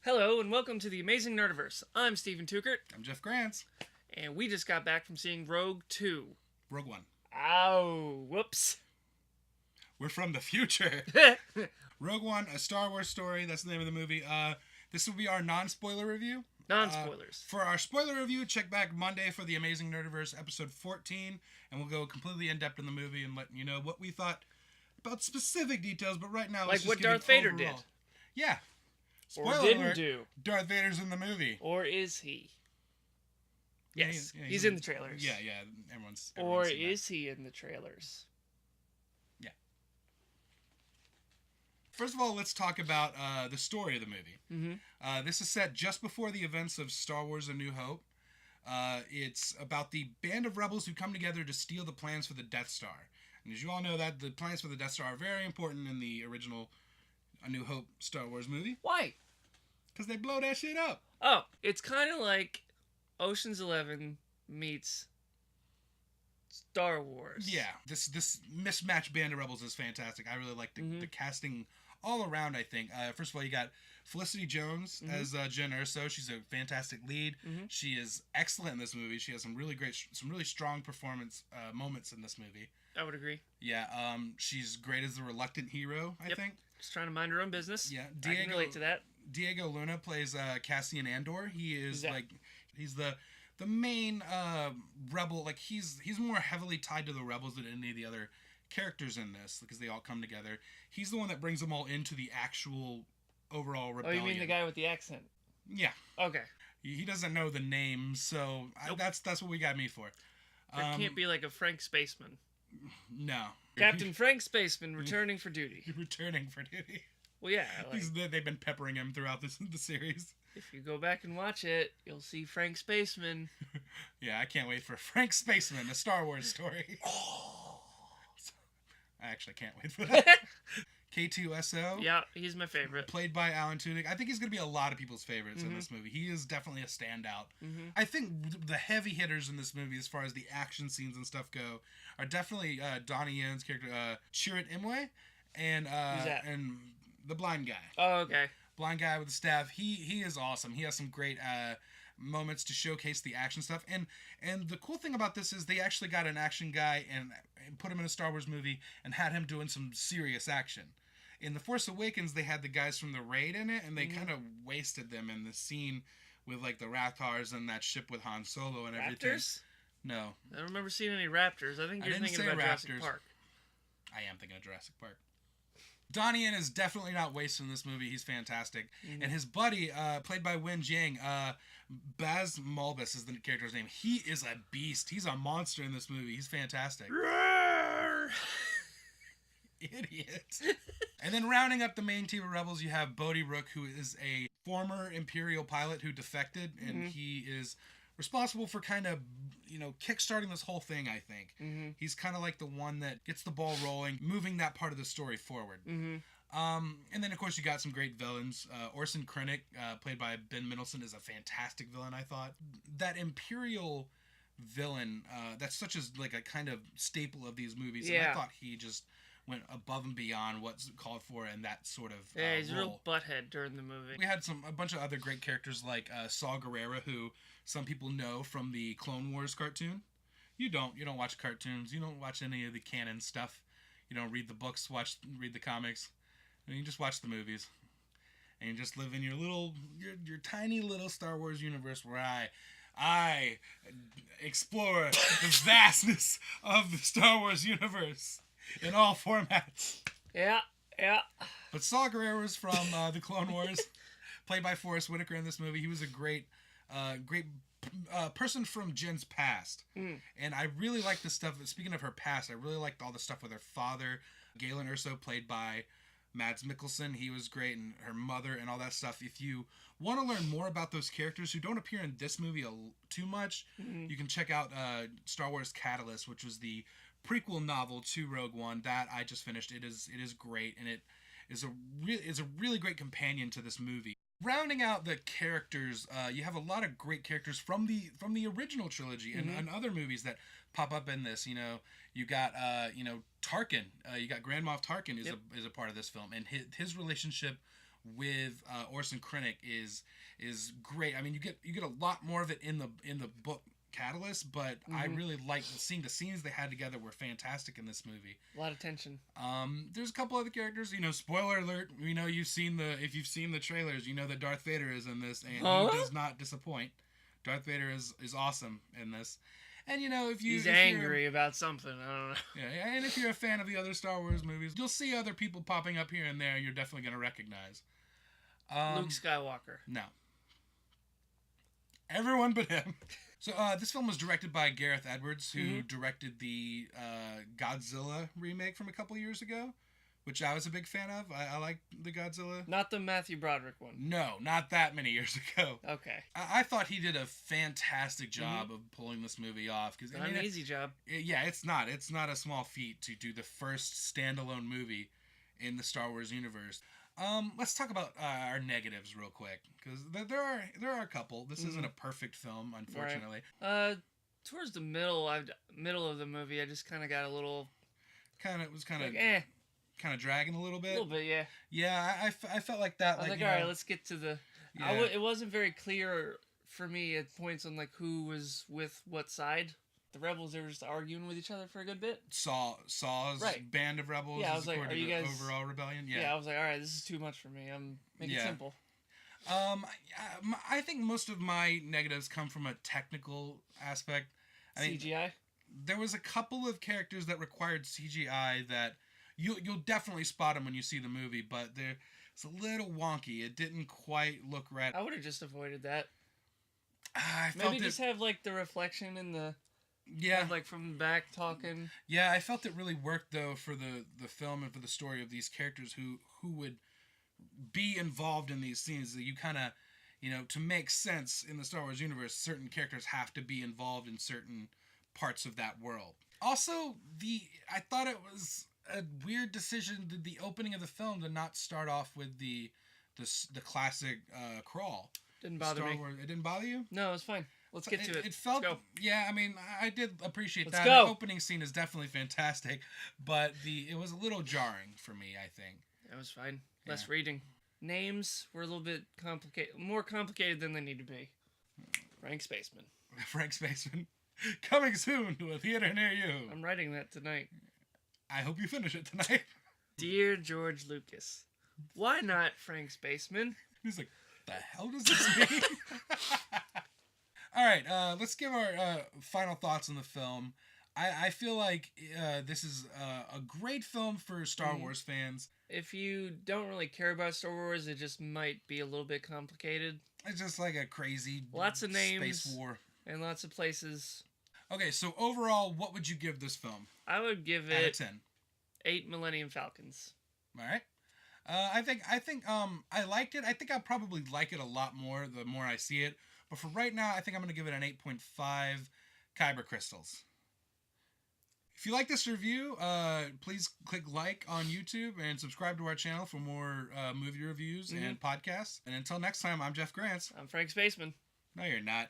Hello and welcome to the Amazing Nerdiverse. I'm Stephen Tukert. I'm Jeff Grants. And we just got back from seeing Rogue 2. Rogue One. Ow, whoops. We're from the future. Rogue One, a Star Wars story. That's the name of the movie. This will be our non-spoiler review. Non-spoilers. For our spoiler review, check back Monday for the Amazing Nerdiverse episode 14, and we'll go completely in-depth in the movie and let you know what we thought about specific details, but right now, let's like what just Darth Vader overall. did. Yeah. Spoiler Or didn't alert, do. Darth Vader's in the movie. Or is he? Yes, Yeah, he's in the trailers. Yeah, everyone's Or seen is he in the trailers? Yeah. First of all, let's talk about the story of the movie. Mm-hmm. This is set just before the events of Star Wars A New Hope. It's about the band of rebels who come together to steal the plans for the Death Star. And as you all know, that the plans for the Death Star are very important in the original A New Hope Star Wars movie. Why? Because they blow that shit up. Oh, it's kind of like Ocean's 11 meets Star Wars. Yeah, this mismatched band of rebels is fantastic. I really like the casting all around, I think. First of all, you got Felicity Jones as Jyn Erso. She's a fantastic lead. She is excellent in this movie. She has some really strong performance moments in this movie. I would agree. Yeah, she's great as the reluctant hero, I think. Just trying to mind her own business. Yeah, I can relate to that. Diego Luna plays Cassian Andor. He is he's the main rebel. Like he's more heavily tied to the rebels than any of the other characters in this because they all come together. He's the one that brings them all into the actual overall rebellion. Oh, you mean the guy with the accent? Yeah. Okay. He doesn't know the name, so Nope. That's what we got me for. There can't be like a Frank Spaceman. No. Captain Frank Spaceman returning for duty. Returning for duty. Well, yeah. Like, they've been peppering him throughout the series. if you go back and watch it, you'll see Frank Spaceman. Yeah, I can't wait for Frank Spaceman, a Star Wars story. I actually can't wait for that. K2SO. Yeah, he's my favorite. Played by Alan Tudyk. I think he's going to be a lot of people's favorites in this movie. He is definitely a standout. I think the heavy hitters in this movie, as far as the action scenes and stuff go, are definitely Donnie Yen's character, Chirrut Imwe, and the blind guy. Oh, okay. Blind guy with the staff. He is awesome. He has some great moments to showcase the action stuff. And the cool thing about this is they actually got an action guy and put him in a Star Wars movie and had him doing some serious action. In The Force Awakens, they had the guys from the Raid in it, and they kind of wasted them in the scene with like the Rathars and that ship with Han Solo and everything. Raptors? No. I don't remember seeing any raptors. I think you're thinking about Jurassic Park. I am thinking of Jurassic Park. Donnie Yen is definitely not wasted in this movie. He's fantastic. And his buddy, played by Wen Jiang, Baz Malbus is the character's name. He is a beast. He's a monster in this movie. He's fantastic. Idiot. And then rounding up the main team of rebels, you have Bodhi Rook, who is a former Imperial pilot who defected, and he is responsible for kind of, kickstarting this whole thing, I think. He's kind of like the one that gets the ball rolling, moving that part of the story forward. And then, of course, you got some great villains. Orson Krennic, played by Ben Mendelsohn, is a fantastic villain, I thought. That Imperial villain, that's such a kind of staple of these movies. Yeah. And I thought he just went above and beyond what's called for in that sort of yeah, he's a role. real butthead during the movie. We had a bunch of other great characters like Saw Gerrera, who some people know from the Clone Wars cartoon. You don't watch cartoons. You don't watch any of the canon stuff. You don't read the books, read the comics. And you just watch the movies. And you just live in your tiny little Star Wars universe where I explore the vastness of the Star Wars universe in all formats. Yeah. But Saw Gerrera was from the Clone Wars, played by Forrest Whitaker in this movie. He was a great person from Jen's past. And I really like the stuff. Speaking of her past, I really liked all the stuff with her father, Galen Erso, played by Mads Mikkelsen. He was great, and her mother and all that stuff. If you want to learn more about those characters who don't appear in this movie too much, you can check out Star Wars Catalyst, which was the prequel novel to Rogue One that I just finished. It is great, and it is a really great companion to this movie. Rounding out the characters, you have a lot of great characters from the original trilogy and other movies that pop up in this. You know, you got Tarkin. You got Grand Moff Tarkin is a part of this film, and his relationship with Orson Krennic is great. I mean, you get a lot more of it in the book Catalyst, but I really liked seeing the scenes they had together were fantastic in this movie. A lot of tension. There's a couple other characters, spoiler alert, if you've seen the trailers, you know that Darth Vader is in this, and he does not disappoint. Darth Vader is awesome in this. And he's angry about something, I don't know. Yeah, and if you're a fan of the other Star Wars movies, you'll see other people popping up here and there you're definitely going to recognize. Luke Skywalker. No. Everyone but him. So this film was directed by Gareth Edwards, who directed the Godzilla remake from a couple years ago, which I was a big fan of. I like the Godzilla. Not the Matthew Broderick one. No, not that many years ago. Okay. I thought he did a fantastic job of pulling this movie off. Not an easy job. Yeah, it's not. It's not a small feat to do the first standalone movie in the Star Wars universe. Let's talk about our negatives real quick, because there are a couple. This isn't a perfect film, unfortunately. Right. Towards the middle of the movie, I just kind of got a little... Kind of dragging a little bit. A little bit, yeah. Yeah, I felt like that. I was like, all right, let's get to the... Yeah. It wasn't very clear for me at points on who was with what side. The rebels, they were just arguing with each other for a good bit. Saw's band of rebels. Yeah, I was like, are you guys... overall rebellion? Yeah, I was like, all right, this is too much for me. Make it simple. I think most of my negatives come from a technical aspect. CGI? There was a couple of characters that required CGI that you'll definitely spot them when you see the movie, but it's a little wonky. It didn't quite look right. I would have just avoided that. Maybe just have the reflection in the... Yeah. From the back talking. Yeah, I felt it really worked, though, for the film and for the story of these characters who would be involved in these scenes. That you kind of, to make sense in the Star Wars universe, certain characters have to be involved in certain parts of that world. Also, I thought it was a weird decision, the opening of the film, to not start off with the classic crawl. Didn't bother me. It didn't bother you? No, it was fine. Let's get to it. It felt, Let's go. Yeah, I mean, I did appreciate Let's that. go. The opening scene is definitely fantastic, but it was a little jarring for me, I think. That was fine. Less reading. Names were a little bit more complicated than they need to be. Frank Spaceman. Frank Spaceman. Coming soon to a theater near you. I'm writing that tonight. I hope you finish it tonight. Dear George Lucas, why not Frank Spaceman? He's like, the hell does this mean? All right, let's give our final thoughts on the film. I feel like this is a great film for Star Wars fans. If you don't really care about Star Wars, it just might be a little bit complicated. It's just like a crazy lots of names, space war. And lots of places. Okay, so overall, what would you give this film? I would give it... out of 10. 8 Millennium Falcons. All right. I think I liked it. I think I'll probably like it a lot more the more I see it. But for right now, I think I'm going to give it an 8.5 Kyber crystals. If you like this review, please click like on YouTube and subscribe to our channel for more movie reviews and podcasts. And until next time, I'm Jeff Grants. I'm Frank Spaceman. No, you're not.